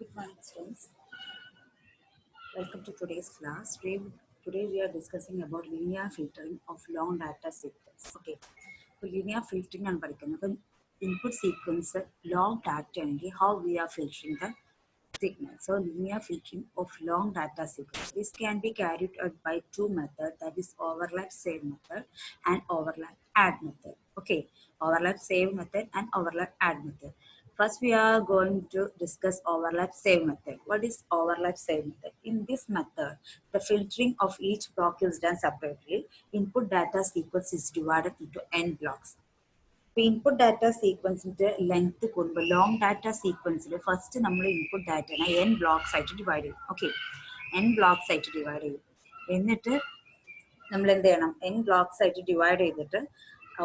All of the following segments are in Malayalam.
Good morning, students. Welcome to today's class. Today we are discussing about linear filtering of long data sequence. Okay. So linear filtering and the input sequence long data and how we are filtering the signal. So linear filtering of long data sequence. This can be carried out by two methods, that is overlap save method and overlap add method. Okay. Overlap save method and overlap add method. First, we are going to discuss overlap save method. What is overlap save method? In this method, the filtering of each block is done separately. Input data sequence is divided into n blocks. The input data sequence length long data sequence first നമ്മൾ input data n blocks ആയിട്ട് divide ചെയ്യും. Okay, n blocks ആയിട്ട് divide ചെയ്യും. എന്നിട്ട് നമ്മൾ എന്ത് ചെയ്യണം, n blocks ആയിട്ട് divide ചെയ്തിട്ട്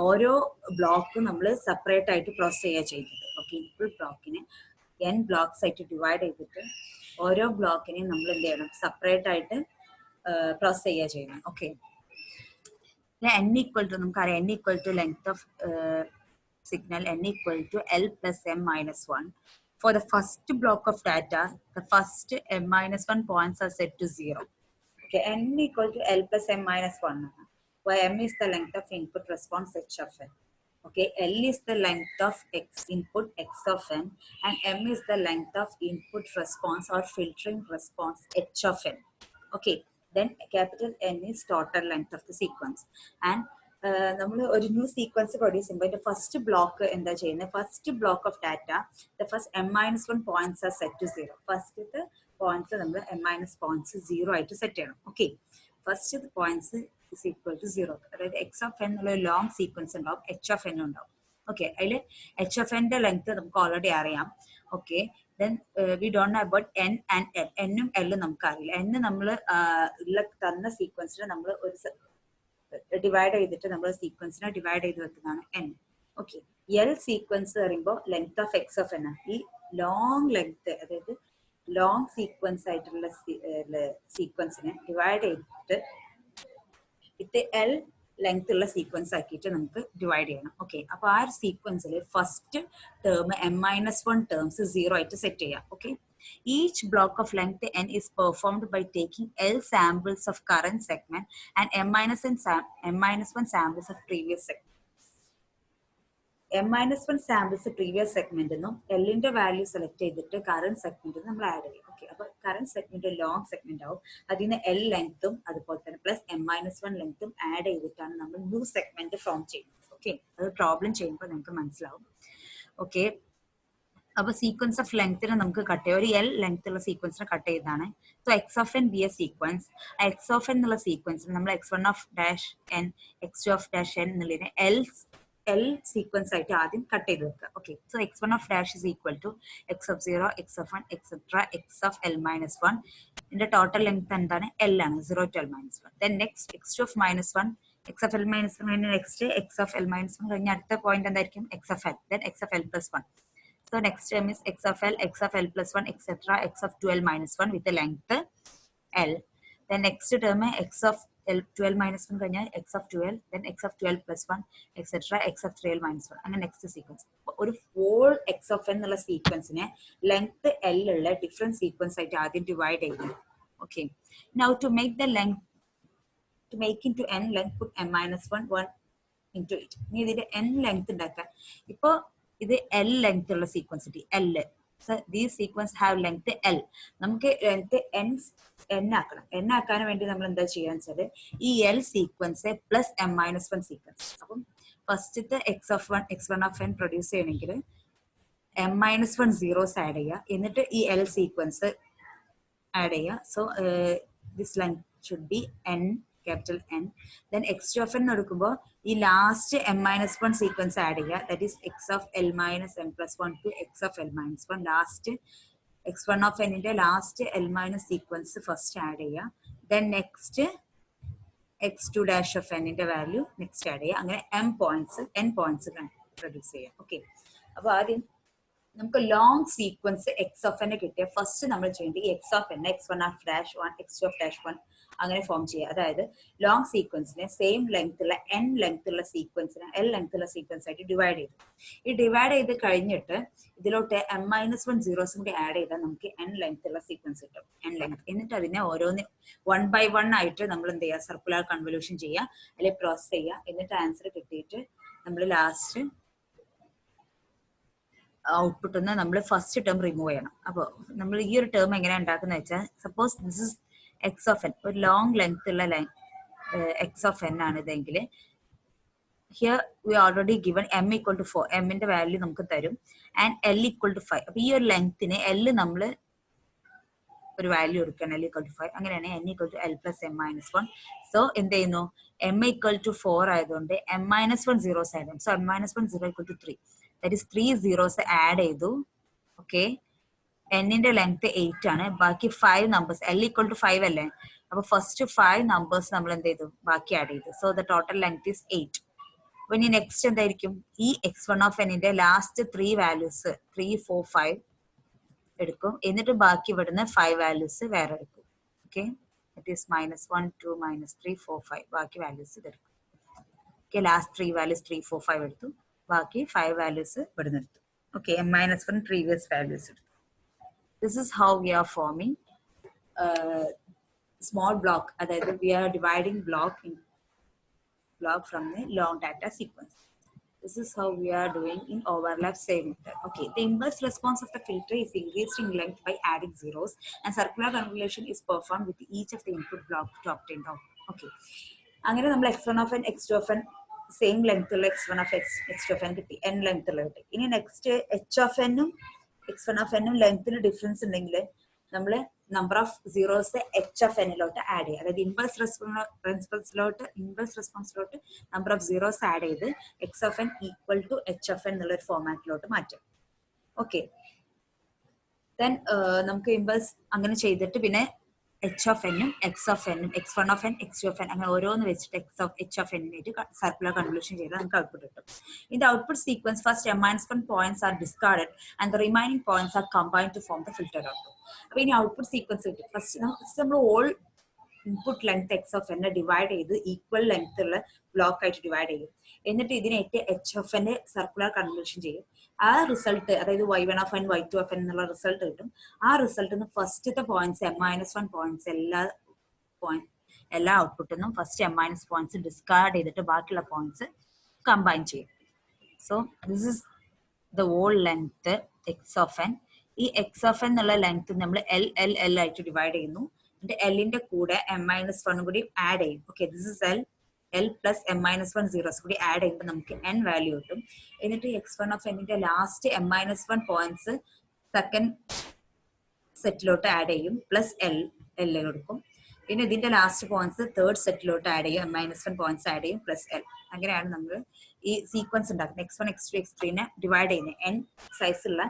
ഓരോ ബ്ലോക്ക് നമ്മൾ സെപ്പറേറ്റ് ആയിട്ട് പ്രോസസ് ചെയ്യുക ചെയ്തത്. ഓക്കെ, ഇൻപുട്ട് ബ്ലോക്കിനെ n ബ്ലോക്സ് ആയിട്ട് ഡിവൈഡ് ചെയ്തിട്ട് ഓരോ ബ്ലോക്കിനെയും നമ്മൾ എന്ത് ചെയ്യണം, സെപ്പറേറ്റ് ആയിട്ട് പ്രോസസ് ചെയ്യുക ചെയ്യണം. ഓക്കെ, n ഈക്വൽ ടു നമുക്കറിയാം, n equal to length of signal n equal to L plus m minus 1. For the first block of data, the first m minus 1 points are set to 0. Okay, n equal to L plus m minus 1. Where m is the length of input response h of n. Okay, L is the length of x input x of n and m is the length of input response or filtering response h of n. Okay, then capital N is total length of the sequence. And നമ്മൾ ഒരു ന്യൂ സീക്വൻസ് പ്രൊഡ്യൂസ് ചെയ്യുമ്പോൾ അതിന്റെ ഫസ്റ്റ് ബ്ലോക്ക് എന്താ ചെയ്യുന്നത്, first block of data the first m minus 1 points are set to 0. ഫസ്റ്റത്തെ പോയിന്റ്സ് നമ്മൾ m minus പോയിന്റ്സ് 0 ആയിട്ട് സെറ്റ് ചെയ്യണം. Okay, first points is equal to 0. അതായത് എക്സ് ഓഫ് എൻ എന്നുള്ള ലോങ് സീക്വൻസ് ഉണ്ടാവും, എച്ച് ഓഫ് എൻ ഉണ്ടാവും. ഓക്കെ, അതിൽ എച്ച് ഓഫ് എൻ്റെ ലെങ്ത് നമുക്ക് ഓൾറെഡി അറിയാം. Okay, then we don't know about n and l. എന്നും എല്ലും നമുക്ക് അറിയില്ല. n നമ്മൾ ഉള്ള തന്ന സീക്വൻസിൽ നമ്മൾ ഒരു ഡിവൈഡ് ചെയ്തിട്ട് നമ്മൾ സീക്വൻസിനെ ഡിവൈഡ് ചെയ്ത് വെക്കുന്നതാണ് n. ഓക്കെ, എൽ സീക്വൻസ് പറയുമ്പോൾ length of X of n ആണ്. ഈ ലോങ് ലെങ്ത്, അതായത് ലോങ് സീക്വൻസ് ആയിട്ടുള്ള സീക്വൻസിനെ ഡിവൈഡ് ചെയ്തിട്ട് ഇത് എൽ ലെങ്ത് ഉള്ള സീക്വൻസ് ആക്കിയിട്ട് നമുക്ക് ഡിവൈഡ് ചെയ്യണം. ഓക്കെ, അപ്പൊ ആ ഒരു സീക്വൻസിൽ first term m minus 1 terms 0 ആയിട്ട് സെറ്റ് ചെയ്യാം. Okay, each block of length n is performed by taking L samples of current segment and m minus 1 samples of previous segment. m minus 1 samples previous segment എന്നും എല്ലിന്റെ വാല്യൂ സെലക്ട് ചെയ്തിട്ട് കറന്റ് സെഗ്മെന്റ് നമ്മൾ ആഡ് ചെയ്യും. ഓക്കെ, അപ്പൊ കറന്റ് സെഗ്മെന്റ് ലോങ് സെഗ്മെന്റ് ആവും, അതിന് എൽ ലെങ്ത്തും അതുപോലെ തന്നെ പ്ലസ് m minus 1 ലെങ്ത്തും ആഡ് ചെയ്തിട്ടാണ് നമ്മൾ ന്യൂ സെഗ്മെന്റ് ഫോം ചെയ്യുന്നത്. ഓക്കെ, അത് പ്രോബ്ലം ചെയ്യുമ്പോൾ നിങ്ങൾക്ക് മനസ്സിലാവും. ഓക്കെ, അപ്പൊ സീക്വൻസ് ഓഫ് ലെങ്ത്തിന് നമുക്ക് കട്ട് ചെയ്യാം. ഒരു എൽ ലെങ്ത് ഉള്ള സീക്വൻസിനെ കട്ട് ചെയ്താണ്. So x of n be a sequence. X of n എന്നുള്ള സീക്വൻസിന് നമ്മൾ x1 of dash n x2 of dash n എന്നുള്ളതിനെ എൽ സീക്വൻസ് ആയിട്ട് ആദ്യം കട്ട് ചെയ്ത് വെക്കുക. Okay, so x1 of dash is equal to x of 0, x of 1, etcetera x of L minus 1. ഇതിന്റെ ടോട്ടൽ ലെങ്ത് എന്താണ്, L ആണ്, 0 to L minus 1. Then next x2 of minus 1, x of L minus 1 കഴിഞ്ഞ next x of L minus 1 കഴിഞ്ഞ അടുത്ത പോയിന്റ് എന്തായിരിക്കും, x of L, then x of L plus 1. So next term is x of L plus 1, etc. x of 2L minus 1 with the length L. Then next term x of L 2L minus 1 കഴിഞ്ഞ x of 2L, then x of 2L plus 1, etc. x of 3L minus 1. അങ്ങനെ നെക്സ്റ്റ് സീക്വൻസ്. ഒരു ഫോൾ x of n എന്നുള്ള സീക്വൻസിനെ ലെങ്ത് L ഉള്ള ഡിഫറെന്റ് സീക്വൻസ് ആയിട്ട് ആദ്യം ഡിവൈഡ് ചെയ്യും. Okay, now to make the length, to make into n length put m minus 1 into it. ഇനി ഇതിന്റെ n ലെങ്ത് ഉണ്ടാക്കാൻ, ഇപ്പൊ ഇത് എൽ ലെങ്ത് ഉള്ള സീക്വൻസ് കിട്ടി, L. These sequence have length L. നമുക്ക് ലെങ്ത് എൻ ആക്കണം. എൻ ആക്കാൻ വേണ്ടി നമ്മൾ എന്താ ചെയ്യാന്ന് വെച്ചാൽ ഈ L sequence plus m minus 1 sequence. അപ്പം ഫസ്റ്റത്തെ x1 of n പ്രൊഡ്യൂസ് ചെയ്യണമെങ്കിൽ m minus 1 സീറോസ് ആഡ് ചെയ്യുക, എന്നിട്ട് ഈ എൽ സീക്വൻസ് ആഡ് ചെയ്യുക. So this length should be n, capital N. Then x2 of n എടുക്കുമ്പോൾ ഈ last m minus 1 sequence add ചെയ്യുക, that is x of L minus n plus 1 to x of L minus 1. Last x1 of n ന്റെ last L minus sequence first add ചെയ്യുക, then next x2 dash of n ന്റെ വാല്യൂ നെക്സ്റ്റ് ആഡ് ചെയ്യുക. അങ്ങനെ n പോയിന്റ്സ് പ്രൊഡ്യൂസ് ചെയ്യുക. ഓക്കെ, അപ്പൊ ആദ്യം നമുക്ക് long sequence x of n കിട്ടിയ ഫസ്റ്റ് നമ്മൾ ചെയ്യേണ്ടത് x of n x one of dash one x two of dash one അങ്ങനെ ഫോം ചെയ്യുക. അതായത് ലോങ് സീക്വൻസിനെ സെയിം ലെങ്ത് ഉള്ള എൻ ലെങ്ത് ഉള്ള സീക്വൻസിനെ എൽ ലെങ്ത് ഉള്ള സീക്വൻസ് ആയിട്ട് ഡിവൈഡ് ചെയ്തു. ഈ ഡിവൈഡ് ചെയ്ത് കഴിഞ്ഞിട്ട് ഇതിലോട്ട് M-1 സീറോസും കൂടി ആഡ് ചെയ്താൽ നമുക്ക് എൻ ലെങ്ത് ഉള്ള സീക്വൻസ് കിട്ടും, എൻ ലെങ്ത്. എന്നിട്ട് അതിനെ ഓരോന്ന് 1 by 1 ആയിട്ട് നമ്മൾ എന്ത് ചെയ്യുക, സർക്കുലർ കൺവല്യൂഷൻ ചെയ്യുക, അല്ലെങ്കിൽ പ്രോസസ് ചെയ്യുക. എന്നിട്ട് ആൻസർ കിട്ടിയിട്ട് നമ്മൾ ലാസ്റ്റ് ഔട്ട്പുട്ട് നമ്മൾ ഫസ്റ്റ് ടേം റിമൂവ് ചെയ്യണം. അപ്പോൾ നമ്മൾ ഈ ഒരു ടേം എങ്ങനെയാണ് ഉണ്ടാക്കുന്നത് വെച്ചാൽ, suppose this is x of n, ഒരു ലോങ് ലെങ്ത് ഉള്ള എക്സ് ഓഫ് എൻ ആണ് ഇതെങ്കിൽ, here we already given m equal to 4, എമ്മിന്റെ വാല്യൂ നമുക്ക് തരും, ആൻഡ് l equal to 5. അപ്പൊ ഈ ഒരു ലെങ്ത്തിന് l നമ്മൾ ഒരു വാല്യൂ എടുക്കണം, l equal to 5. അങ്ങനെയാണ് n equal to l plus m-1. So എന്ത് ചെയ്യുന്നു, m equal to 4 ആയതുകൊണ്ട് m-1 zeros ആയതുകൊണ്ട്, so m-1 0 equal to 3. That is 3 zeros add ചെയ്തു. ഓക്കെ, എന്നിന്റെ ലെങ്ത് 8 ആണ്, ബാക്കി 5 നമ്പേഴ്സ്, l equal to 5 അല്ലേ, അപ്പൊ ഫസ്റ്റ് 5 നമ്പേഴ്സ് നമ്മൾ എന്ത് ചെയ്തു, ബാക്കി ആഡ് ചെയ്തു. So the total length is 8. അപ്പൊ ഇനി നെക്സ്റ്റ് എന്തായിരിക്കും, ഈ x1 of n-ന്റെ ലാസ്റ്റ് 3 വാല്യൂസ് 3, 4, 5 എടുക്കും. എന്നിട്ട് ബാക്കി ഇവിടുന്ന് 5 വാല്യൂസ് വേറെ എടുക്കും. ഓക്കെ, ഇറ്റ് ഈസ് -1, 2, -3, 4, 5 ബാക്കി വാല്യൂസ് ഇതെടുക്കും. ഓക്കെ, ലാസ്റ്റ് 3 വാല്യൂസ് 3, 4, 5 എടുത്തു, ബാക്കി 5 വാല്യൂസ് ഇവിടുന്ന് എടുത്തു. ഓക്കെ, M-1 പ്രീവിയസ് വാല്യൂസ് എടുത്തു. This is how we are forming small block, അതായത് we are dividing block from the long data sequence. This is how we are doing in overlap save method. Okay, the impulse response of the filter is increased in length by adding zeros, and circular convolution is performed with each of the input block to obtain the output. Okay, അങ്ങനെ നമ്മൾ x1 of n x2 of n same length ഉള്ള x1 of x x2 of n കിട്ടി, n ലെങ്ത് ഉള്ള കിട്ടി. ഇനി നെക്സ്റ്റ് h of n ഉം x1 of n ഉം ലെങ്ത്തിന് ഡിഫറൻസ് ഉണ്ടെങ്കിൽ നമ്മൾ number of zeros h of n ലോട്ട് ആഡ് ചെയ്യുക. അതായത് ഇമ്പൾസ് റെസ്പോൺസിലോട്ട് നമ്പർ ഓഫ് സീറോസ് ആഡ് ചെയ്ത് x of n equal to h of n എന്നുള്ള ഒരു ഫോമാറ്റിലോട്ട് മാറ്റും. ഓക്കെ, ദെൻ നമുക്ക് ഇമ്പൾസ് അങ്ങനെ ചെയ്തിട്ട് പിന്നെ h of n ഉം x of n ഉം x1 of n x2 of n അങ്ങനെ ഓരോന്ന് വെച്ചിട്ട് h of n circular convolution ചെയ്താൽ നമുക്ക് ഔട്ട്പുട്ട് കിട്ടും. In the output sequence, first M-1 points are discarded and the remaining points are combined to form the filter output. അപ്പൊ ഇനി ഔട്ട്പുട്ട് സീക്വൻസ് കിട്ടും. ഫസ്റ്റ് നമ്മൾ all input length x of n divide ചെയ്ത് ഈക്വൽ ലെങ്ത് ഉള്ള ബ്ലോക്ക് ആയിട്ട് ഡിവൈഡ് ചെയ്യും. എന്നിട്ട് ഇതിനായിട്ട് h of n circular convolution ചെയ്യും. ആ റിസൾട്ട്, അതായത് y1 of n y2 of n എന്നുള്ള റിസൾട്ട് കിട്ടും. ആ റിസൾട്ടിന് ഫസ്റ്റത്തെ പോയിന്റ്സ് M-1 പോയിന്റ്സ് എല്ലാ ഔട്ട്പുട്ടിൽ നിന്നും ഫസ്റ്റ് M- പോയിന്റ്സ് ഡിസ്കാർഡ് ചെയ്തിട്ട് ബാക്കിയുള്ള പോയിന്റ്സ് കമ്പൈൻ ചെയ്യും. So this is the whole length x of n. ഈ x of n എന്നുള്ള ലെങ്ത് നമ്മൾ l ആയിട്ട് ഡിവൈഡ് ചെയ്യുന്നു. എന്നിട്ട് എല്ലിന്റെ കൂടെ M-1 കൂടി ആഡ് ചെയ്യും. Okay, this is l plus M-1 zeros കൂടി ആഡ് ചെയ്യുമ്പോൾ നമുക്ക് n വാല്യൂ കിട്ടും. എന്നിട്ട് x1 of n-ന്റെ ലാസ്റ്റ് M-1 പോയിന്റ്സ് സെക്കൻഡ് സെറ്റിലോട്ട് ആഡ് ചെയ്യും, പ്ലസ് l കൊടുക്കും. പിന്നെ ഇതിന്റെ ലാസ്റ്റ് പോയിന്റ്സ് തേർഡ് സെറ്റിലോട്ട് ആഡ് ചെയ്യും, M-1 പോയിന്റ്സ് ആഡ് ചെയ്യും, പ്ലസ് l. അങ്ങനെയാണ് നമ്മൾ ഈ സീക്വൻസ് ഉണ്ടാക്കുന്നത്. x1, x2, x3 ഡിവൈഡ് ചെയ്യുന്നത് n സൈസുള്ള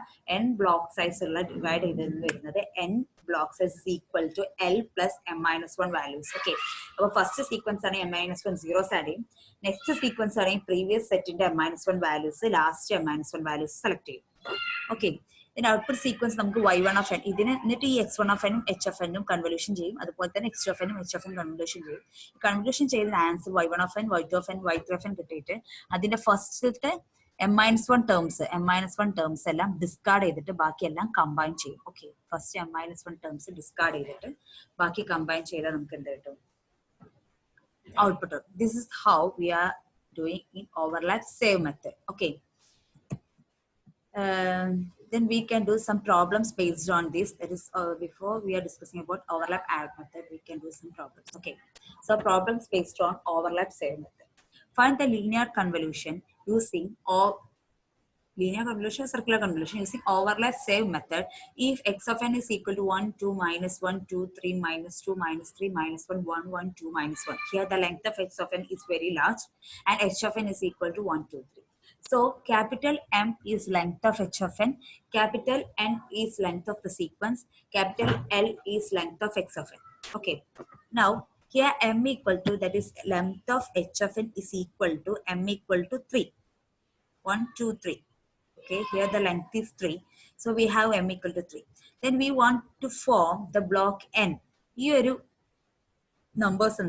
n ബ്ലോക്ക് സൈസുള്ള ഡിവൈഡ് ചെയ്ത് വരുന്നത് n block size equal to l plus M-1 values. Okay, അപ്പോൾ ഫസ്റ്റ് സീക്വൻസ് ആണ് M-1 സീറോസ് ആഡ് ചെയ്യും. നെക്സ്റ്റ് സീക്വൻസ് ആണെങ്കിൽ പ്രീവിയസ് സെറ്റിന്റെ M-1 values, last M-1 values select ചെയ്യും. ഓക്കെ, ഇതിന്റെ ഔട്ട്പുട്ട് സീക്വൻസ് നമുക്ക് y1 of n, ഇതിന് എന്നിട്ട് ഈ x1 of n h of n convolution ചെയ്യും. അതുപോലെ തന്നെ x2 of n h of n convolution ചെയ്യും. കൺവല്യൂഷൻ ചെയ്ത answer y1 of n y2 of n y3 of n കിട്ടിയിട്ട് അതിന്റെ ഫസ്റ്റത്തെ M-1 ടേംസ് എല്ലാം ഡിസ്കാർഡ് ചെയ്തിട്ട് ബാക്കിയെല്ലാം കമ്പൈൻ ചെയ്യും. Okay, first M-1 terms discard ചെയ്തിട്ട് ബാക്കി കമ്പൈൻ ചെയ്താൽ നമുക്ക് എന്ത് കിട്ടും, output. This is how we are doing in overlap save method. Okay, then we can do some problems based on this. That is, before we are discussing about overlap add method, we can do some problems. Okay, so problems based on overlap save method. Find the linear convolution using circular convolution using overlap save method if x of n is equal to 1, 2, -1, 2, 3, -2, -3, -1, 1, 1, 2, -1. Here the length of x of n is very large and h of n is equal to 1, 2, 3. So capital M is length of h of n, capital N is length of the sequence, capital L is length of x of n. Okay, now here M equal to, that is length of h of n is equal to M equal to 3. 1, 2, 3. Okay, here the length is 3. So we have m equal to 3. Then we want to form the block n. ഈ ഒരു നമ്പേഴ്സ്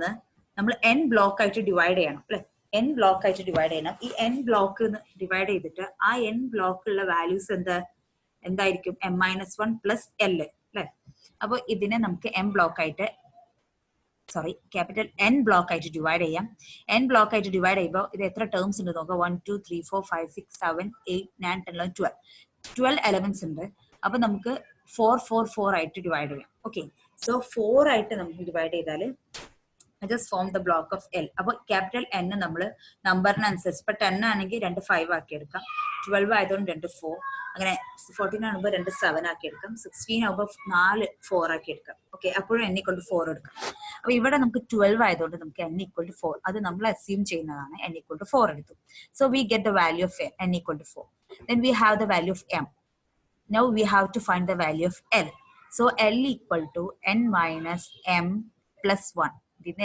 നമ്മൾ n ബ്ലോക്ക് ആയിട്ട് ഡിവൈഡ് ചെയ്യണം അല്ലെ. n ബ്ലോക്ക് ആയിട്ട് ഡിവൈഡ് ചെയ്യണം. ഈ n ബ്ലോക്ക് ഡിവൈഡ് ചെയ്തിട്ട് ആ n ബ്ലോക്കുള്ള വാല്യൂസ് എന്തായിരിക്കും m-1 പ്ലസ് l അല്ലെ. അപ്പോൾ ഇതിനെ നമുക്ക് ക്യാപിറ്റൽ n ബ്ലോക്ക് ആയിട്ട് ഡിവൈഡ് ചെയ്യാം. n ബ്ലോക്ക് ആയിട്ട് ഡിവൈഡ് ചെയ്യുമ്പോൾ ഇത് എത്ര ടേംസ് ഉണ്ട് നോക്കാം. 1 2 3 4 5 6 7 8 9 10 11 12 എലമെന്റ്സ് ഉണ്ട്. അപ്പൊ നമുക്ക് 4 4 4 ആയിട്ട് ഡിവൈഡ് ചെയ്യാം. ഓക്കെ, സോ 4 ആയിട്ട് നമുക്ക് ഡിവൈഡ് ചെയ്താൽ just form the block of L. അപ്പോൾ ക്യാപിറ്റൽ n നമ്മൾ നമ്പറിനനുസരിച്ച് ഇപ്പൊ 10 ആണെങ്കിൽ 2 5 ആക്കി എടുക്കാം, 12 ആയതുകൊണ്ട് 2 4, അങ്ങനെ 14 ആകുമ്പോൾ 2 7 ആക്കി എടുക്കാം, 16 ആകുമ്പോൾ 4 4 ആക്കി എടുക്കാം. ഓക്കെ, അപ്പോഴും n equal to 4 എടുക്കാം. അപ്പൊ ഇവിടെ നമുക്ക് 12 ആയതുകൊണ്ട് നമുക്ക് n equal to 4 അത് നമ്മൾ അസ്യൂം ചെയ്യുന്നതാണ്. n equal to 4 എടുത്തു. So we get the value of n equal to 4. Then we have the value of m. Now we have to find the value of L. So L equal to n minus m plus 1.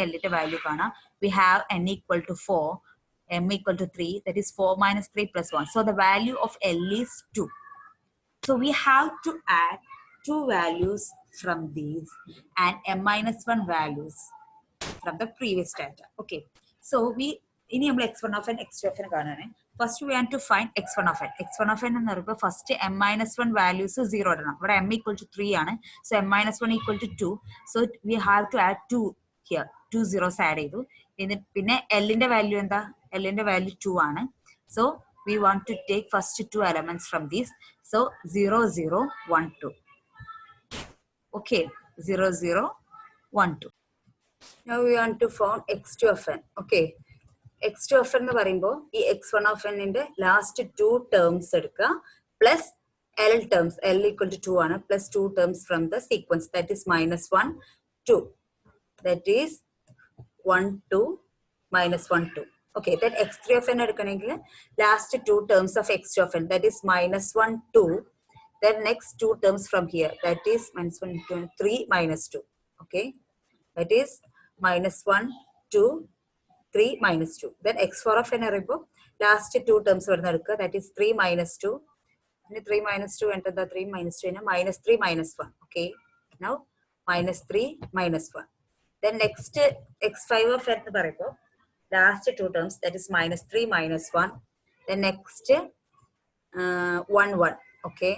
L value kana. We have n equal to 4, m equal to 3, that is 4 minus 3 plus 1. So the value of L is 2. So we have to add 2 values from these and m minus 1 values from the previous data. Okay, so we in x1 of n, x2 of n കാണാനേ. First we want to find x1 of n. x1 of n എന്ന് പറയുമ്പോൾ ഫസ്റ്റ് m minus 1 values 0 ഇടണം. ഇവിടെ m equal to 3 ആണ്. So m minus 1 equal to 2. So we have to add 2 here. 2 zeros add ചെയ്തു. പിന്നെ l ന്റെ വാല്യൂ എന്താ? l ന്റെ വാല്യൂ 2 ആണ്. So we want to take first 2 elements from these. So 0 0 1 2. Okay, 0 0 1 2. Now we want to form x2 of n. Okay, x2 of n എന്ന് പറയുമ്പോൾ ഈ x1 of n ന്റെ ലാസ്റ്റ് 2 ടേംസ് എടുക്കുക plus l terms, l equal to 2 ആണ്, plus 2 terms from the sequence, that is minus 1 2, that is 1 2 minus 1 2. Okay, then x3 of n എടുക്കണമെങ്കിൽ last 2 terms of x2 of n, that is minus 1 2, then next 2 terms from here, that is minus 1 2 3 minus 2. Okay, that is minus 1 2 3 minus 2. Then x4 of n പറയുമ്പോൾ last 2 terms വരുന്ന എടുക്കുക, that is 3 minus 2. പിന്നെ 3 minus 2 enter the 3 minus 2 minus 3 minus 1. Okay, now minus 3 minus 1. Then next x5 of n എന്ന് പറയുമ്പോൾ last 2 terms, that is minus 3 minus 1. Then next 1 1. Okay,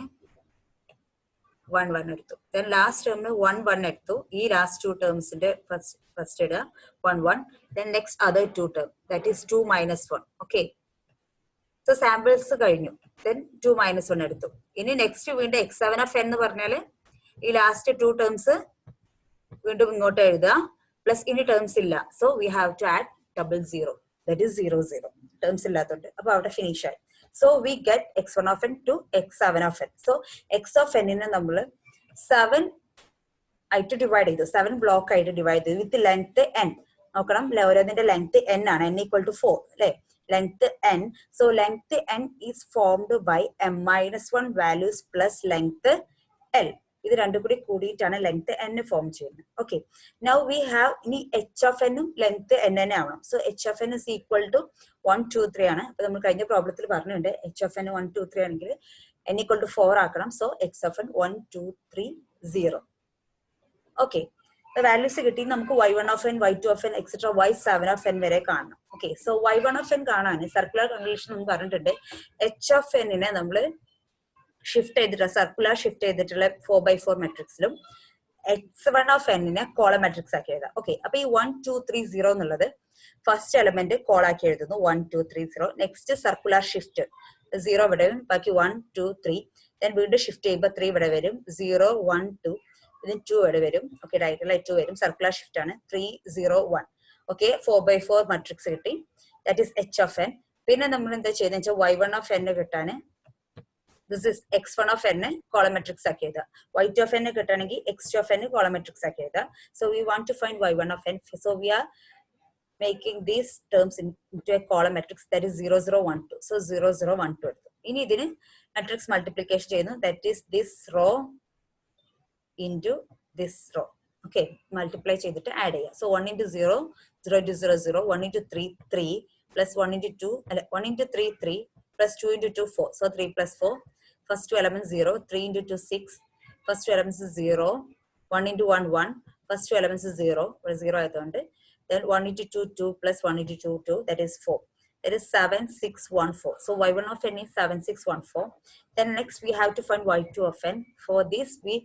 1 1 എടുത്തു. Then last term 1 1 എടുത്തു. ഈ last 2 terms ന്റെ first ഇടുക 1 1. Then next other 2 term, that is 2 minus 1. Okay, so samples കഴിഞ്ഞു. Then 2 minus 1 എടുത്തു. ഇനി next വീണ്ടും x7 of n എന്ന് പറഞ്ഞാൽ ഈ last 2 terms വീണ്ടും ഇങ്ങോട്ട് എഴുതുക, പ്ലസ് ഇനി ടേംസ് ഇല്ല. So we have to add 00, that is 0 0, terms ഇല്ലാത്തതുകൊണ്ട്. അപ്പൊ അവിടെ ഫിനിഷ് ആയി. So we get x1 of n to x7 of n. So x of n നെ നമ്മൾ 7 ആയിട്ട് ഡിവൈഡ് ചെയ്തു, 7 ബ്ലോക്ക് ആയിട്ട് ഡിവൈഡ് ചെയ്തു വിത്ത് ലെങ്ത് n. നോക്കണം, ഓരോന്നിന്റെ ലെങ്ത് n ആണ്, n equal to 4 അല്ലെ, length n. So length n is formed by m minus 1 values plus length l. ഇത് രണ്ടും കൂടി കൂടിയിട്ടാണ് ലെങ്ത് n ഫോം ചെയ്യുന്നത്. ഓക്കെ, നൗ വി ഹാവ് ഇനി h of n ഉം ലെങ്ത് n തന്നെ ആവണം. So h of n is equal to 1 2 3 ആണ്. അപ്പൊ നമ്മൾ കഴിഞ്ഞ പ്രോബ്ലത്തിൽ പറഞ്ഞിട്ടുണ്ട് h of n 1 2 3 ആണെങ്കിൽ n equal to 4 ആക്കണം. So x of n 1 2 3 0. Okay, values കിട്ടി. നമുക്ക് y1 of n y2 of n etcetera y7 of n വരെ കാണണം. Okay, so y1 of n കാണാൻ സർക്കുലർ കൺവല്യൂഷൻ നമ്മൾ പറഞ്ഞിട്ടുണ്ട്. h of n നെ നമ്മൾ ഷിഫ്റ്റ് ചെയ്തിട്ടുള്ള സർക്കുലർ ഷിഫ്റ്റ് ചെയ്തിട്ടുള്ള 4x4 മെട്രിക്സിലും x1 of n നെ കോളം മെട്രിക്സ് ആക്കി എഴുതാം. ഓക്കെ, അപ്പൊ ഈ 1 2 3 0 എന്നുള്ളത് ഫസ്റ്റ് എലമെന്റ് കോൾ ആക്കി എഴുതുന്നു, 1 2 3 0. നെക്സ്റ്റ് സർക്കുലർ ഷിഫ്റ്റ് 0 ഇവിടെ വരും, ബാക്കി 1 2 3. ദെൻ വീണ്ടും ഷിഫ്റ്റ് ചെയ്യുമ്പോൾ 3 ഇവിടെ വരും, 0 1 2, ഇതിന് 2 ഇവിടെ വരും. ഓക്കെ, ഡയറക്റ്റ് 2 വരും, സർക്കുലർ ഷിഫ്റ്റ് ആണ്, 3 0 1. ഓക്കെ, 4x4 മെട്രിക്സ് കിട്ടി, that is h of n. പിന്നെ നമ്മൾ എന്താ ചെയ്യുന്നത് വെച്ചാൽ y1 of n കിട്ടാന് this is x1 of n column matrix ആക്കി എഴുതുക, y2 of n കിട്ടണമെങ്കിൽ x2 of n column matrix ആക്കി എഴുതുക. So we want to find y1 of n. So we are making these terms into a column matrix, that is 0 0 1 2. So 0 0 1 2 എടുത്തു. ഇനി ഇതിന് matrix multiplication ചെയ്യുന്നു, that is this row into this row. Okay, multiply ചെയ്തിട്ട് ആഡ് ചെയ്യുക. So 1 into 0 0 into 0 0, 1 into 3 3 plus 1 into 2 1 into 3 3 plus 2 into 2 4. So 3 plus 4. First two elements 0, 3 into 2 6, first two elements is 0, 1 into 1 1, first two elements is 0, 0 then 1 into 2 2 plus 1 into 2 2, that is 4. That is 7614. So y1 of n is 7614. Then next we have to find y2 of n. For this we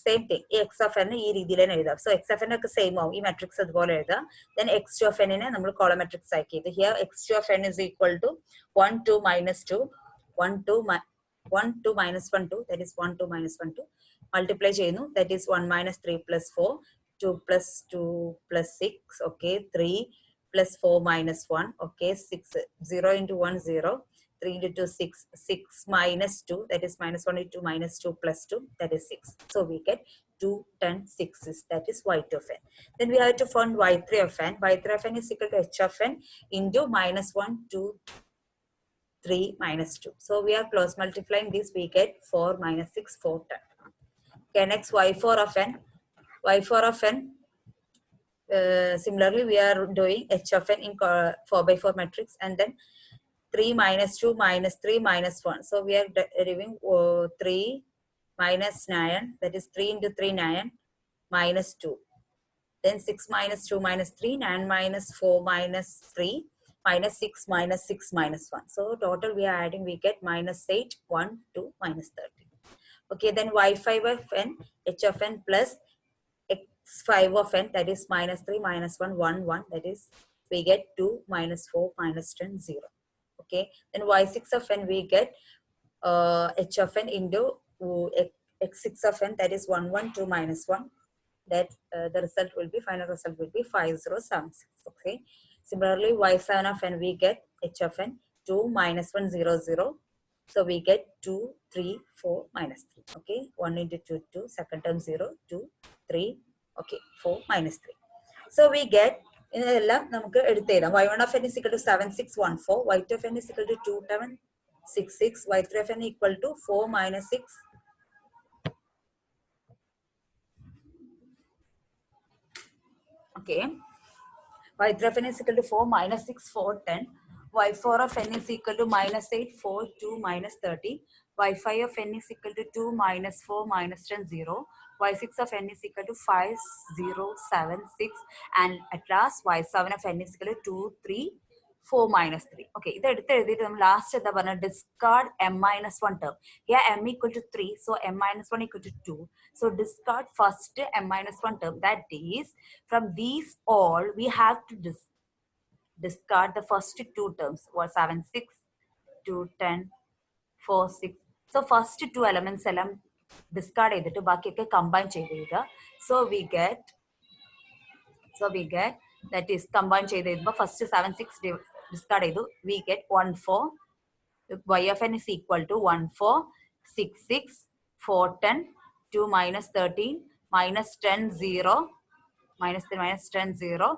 same thing. X of n ഈ രീതിയിൽ തന്നെ എഴുതാം. So x of n ഒക്കെ സെയിം ആവും. ഈ മെട്രിക്സ് അതുപോലെ എഴുതാം. Then x2 of n നെ നമ്മൾ കോളം മെട്രിക്സ് ആക്കി ഇത്. Here x2 of n is equal to 1 2 minus 2 1 2 1 2 minus 1 2, that is 1 2 minus 1 2 multiply ചെയ്യുന്നു, that is 1 minus 3 plus 4 2 plus 2 plus 6, okay, 3 plus 4 minus 1, okay, 6 0 into 1 0, 3 into 2 6, 6 minus 2, that is minus 1 into 2 minus 2 plus 2, that is 6. So we get 2 10 6 is, that is y2 of n. Then we have to find y3 of n. Y3 of n is equal to h of n into minus 1 2 3 minus 2. So we are close multiplying this, we get 4 minus 6 4 10. Okay, next y4 of n. Y4 of n, similarly we are doing h of n in 4 by 4 matrix, and then 3 minus 2 minus 3 minus 1. So we are deriving 3 minus 9, that is 3 into 3 9 minus 2. Then 6 minus 2 minus 3, 9 minus 4 minus 3 minus 6 minus 6 minus 1. So total we are adding, we get minus 8 1 2 minus 30. Okay, then y5 of n, h of n plus x5 of n, that is minus 3 minus 1 1 1, that is we get 2 minus 4 minus 10 0. Okay, then y6 of n we get h of n into x6 of n, that is 1 1 2 minus 1, that the result will be, final result will be 5076. Okay, similarly y7 of n we get h of n 2 minus 1 0 0, so we get 2 3 4 minus 3. Okay, 1 into 2 2, second term 0 2 3, okay, 4 minus 3. So we get ഇതെല്ലാം നമുക്ക് എടുത്തെഴുതാം. y1 of n is equal to 7614, y2 of n is equal to 2766, y3 of n equal to 4 minus 6. Okay, y3 of n is equal to 4 minus 6 4 10, y4 of n is equal to minus 8 4 2 minus 30, y5 of n is equal to 2 minus 4 minus 10 0, y6 of n is equal to 5 0 7 6, and at last y7 of n is equal to 2 3 4 minus 3. Okay, ഇത് എടുത്ത് എഴുതിയിട്ട് നമ്മൾ ലാസ്റ്റ് എന്താ പറഞ്ഞാൽ discard m minus 1 term. Here m equal to 3, so m minus 1 equal to 2. So discard first m minus 1 term, that is from these all we have to discard the first two terms, or 7 6 2 10 4 6. So first two elements എല്ലാം discard ചെയ്തിട്ട് ബാക്കിയൊക്കെ combine ചെയ്ത് so we get that is combine ചെയ്ത് first 7 6 discard ചെയ്തു, we get 1 4, y of n is equal to 1 4 6 6 4 10 2 minus 13 minus 10 0 minus 3 minus 10 0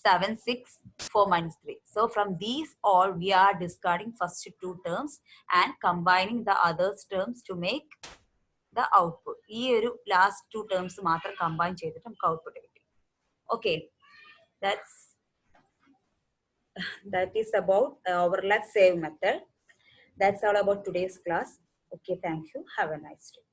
7 6 4 minus 3. So from these all we are discarding first two terms and combining the other terms to make the output. ഈ ഒരു last two terms മാത്രം combine ചെയ്തിട്ട് നമുക്ക് output കിട്ടി. Okay, that is about overlap save method. That's all about today's class. Okay, thank you. Have a nice day.